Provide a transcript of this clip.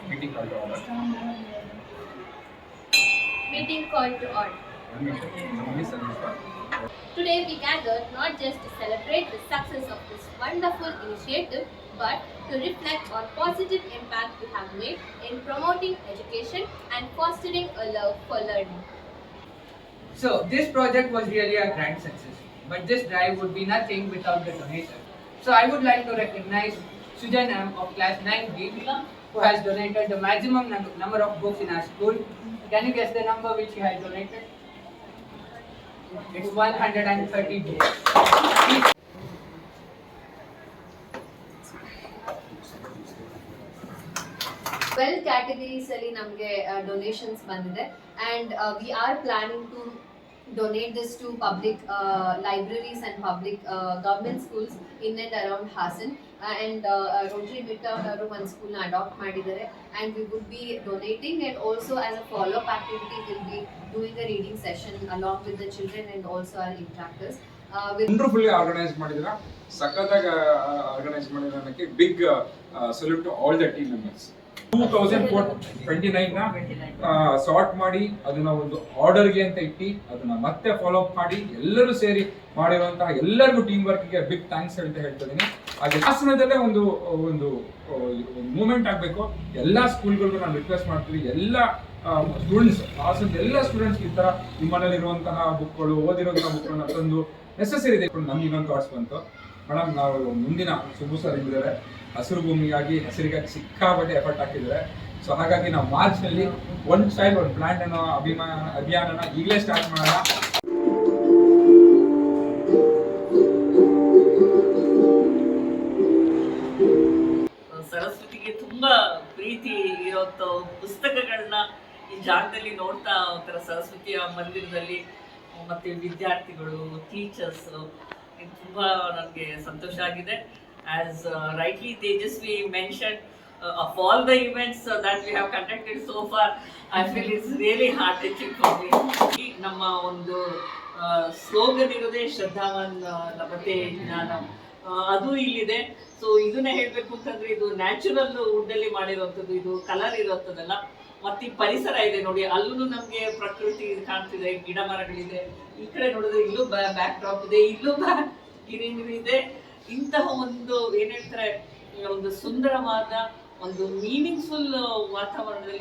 Meeting call to order. Meeting called to order. Today we gathered not just to celebrate the success of this wonderful initiative, but to reflect on positive impact we have made in promoting education and fostering a love for learning. So this project was really a grand success, but this drive would be nothing without the donation. So I would like to recognize Sujan M of class 9B, who has donated the maximum number of books in our school. Can you guess the number which he has donated? It's 130 books. 12 categories ಅಲ್ಲಿ ನಮಗೆ donations ಬಂದಿದೆ and we are planning to donate this to public libraries and public government schools in and around Hassan and Rotary Midtown ಅವರು ಒಂದು ಸ್ಕೂಲ್ನ adapt ಮಾಡಿದ್ದಾರೆ and we would be donating and also as a follow up activity we'll be doing a reading session along with the children and also our interactors. Wonderfully organized ಮಾಡಿದಿರಾ, ಸಖತ್ತಾಗಿ organise ಮಾಡಿರೋದಕ್ಕೆ big salute to all the team members. 2029 sort ಮಾಡಿ ಅದನ್ನ ಒಂದು ಆರ್ಡರ್ಗೆ ಅಂತ ಇಟ್ಟು ಅದನ್ನ ಮತ್ತೆ ಫಾಲೋ ಅಪ್ ಮಾಡಿ ಎಲ್ಲರೂ ಸೇರಿ ಮಾಡಿರುವಂತಹ ಎಲ್ಲರಿಗೂ ಟೀಮ್ ವರ್ಕ್ಗೆ ಬಿಗ್ ಥ್ಯಾಂಕ್ಸ್ ಅಂತ ಹೇಳ್ತಿದ್ದೀನಿ. ಹಾಗೆ ಹಾಸನದಲ್ಲೇ ಒಂದು ಒಂದು ಮೂವ್ಮೆಂಟ್ ಆಗಬೇಕು. ಎಲ್ಲ ಸ್ಕೂಲ್ಗಳಿಗೂ ನಾನು ರಿಕ್ವೆಸ್ಟ್ ಮಾಡ್ತೀವಿ, ಎಲ್ಲ ಸ್ಟೂಡೆಂಟ್ಸ್ ಹಾಸನದ ಎಲ್ಲ ಸ್ಟೂಡೆಂಟ್ಸ್ ಈ ಥರ ನಿಮ್ಮನೇಲಿ ಇರುವಂತಹ ಬುಕ್ಗಳು ಓದಿರುವಂತಹ ಬುಕ್ಗಳನ್ನ ತಂದು ನೆಸೆಸರಿ ಇದೆ. ನಮ್ಗೆ ಇನ್ನೊಂದು ಥಾಟ್ಸ್ ಬಂತು, ಮೇಡಮ್ ನಾವು ಮುಂದಿನ ಸುಬ್ಬು ಸರ್ ಇದ್ದಾರೆ ಹಸಿರು ಭೂಮಿಗಾಗಿ ಹಸಿರಿಗಾಗಿ ಸಿಕ್ಕಾಪಟ್ಟೆ ಎಫರ್ಟ್ ಹಾಕಿದ್ದಾರೆ. ಸೊ ಹಾಗಾಗಿ ನಾವು ಮಾರ್ಚ್ನಲ್ಲಿ ಒನ್ ಚೈಲ್ಡ್ ಒನ್ ಪ್ಲಾಂಟ್ ಅನ್ನೋ ಅಭಿಯಾನನ ಈಗಲೇ ಸ್ಟಾರ್ಟ್ ಮಾಡೋಣ. ಸರಸ್ವತಿಗೆ ತುಂಬಾ ಪ್ರೀತಿ ಇರೋಂಥ ಪುಸ್ತಕಗಳನ್ನ ಈ ಜಾಗದಲ್ಲಿ ನೋಡ್ತಾ ಒಂಥರ ಸರಸ್ವತಿಯ ಮಂದಿರದಲ್ಲಿ ಮತ್ತೆ ವಿದ್ಯಾರ್ಥಿಗಳು ಟೀಚರ್ಸ್ ತುಂಬಾ ನನಗೆ ಸಂತೋಷ ಆಗಿದೆ. As rightly Tejasvi mentioned, of all the events that we have conducted so far, I feel it's really heart-touching for me. ನಮ್ಮ ಒಂದು ಸ್ಲೋಗನ್ ಇರೋದೇ ಶ್ರದ್ಧಾವಾನ್ ಲಭತೆ ಜ್ಞಾನಂ, ಅದು ಇಲ್ಲಿದೆ. ಸೊ ಇದನ್ನ ಹೇಳ್ಬೇಕು ಅಂತಂದ್ರೆ ಇದು ನ್ಯಾಚುರಲ್ ವುಡ್ ಅಲ್ಲಿ ಮಾಡಿರುವಂಥದ್ದು, ಇದು ಕಲರ್ ಇರೋಂಥದ್ದಲ್ಲ. ಮತ್ತೆ ಈ ಪರಿಸರ ಇದೆ ನೋಡಿ, ಅಲ್ಲೂ ನಮ್ಗೆ ಪ್ರಕೃತಿ ಕಾಣ್ತಿದೆ, ಗಿಡ ಮರಗಳಿದೆ. ಈ ಕಡೆ ನೋಡಿದ್ರೆ ಇಲ್ಲೂ ಬ್ಯಾಕ್ ಡ್ರಾಪ್ ಇದೆ, ಇಲ್ಲೂ ಗ್ರೀನರಿ ಇದೆ. ಇಂತಹ ಒಂದು ಏನ್ ಹೇಳ್ತಾರೆ, ಒಂದು ಸುಂದರವಾದ ಒಂದು ಮೀನಿಂಗ್ಫುಲ್ ವಾತಾವರಣದಲ್ಲಿ